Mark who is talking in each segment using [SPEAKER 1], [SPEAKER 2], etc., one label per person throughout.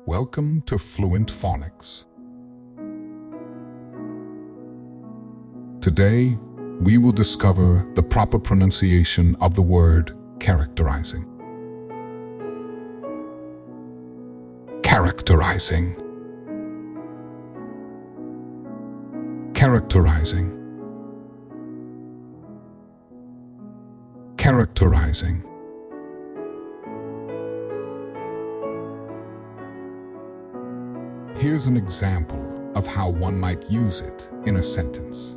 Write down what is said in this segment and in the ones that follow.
[SPEAKER 1] Welcome to Fluent Phonics. Today, we will discover the proper pronunciation of the word characterizing. Characterizing. Characterizing. Characterizing. Here's an example of how one might use it in a sentence.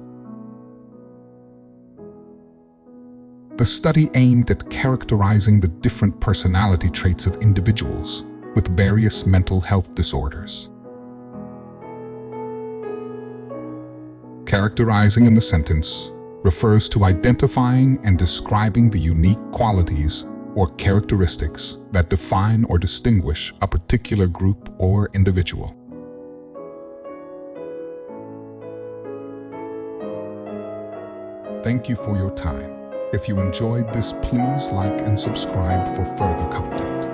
[SPEAKER 1] The study aimed at characterizing the different personality traits of individuals with various mental health disorders. Characterizing in the sentence refers to identifying and describing the unique qualities or characteristics that define or distinguish a particular group or individual. Thank you for your time. If you enjoyed this, please like and subscribe for further content.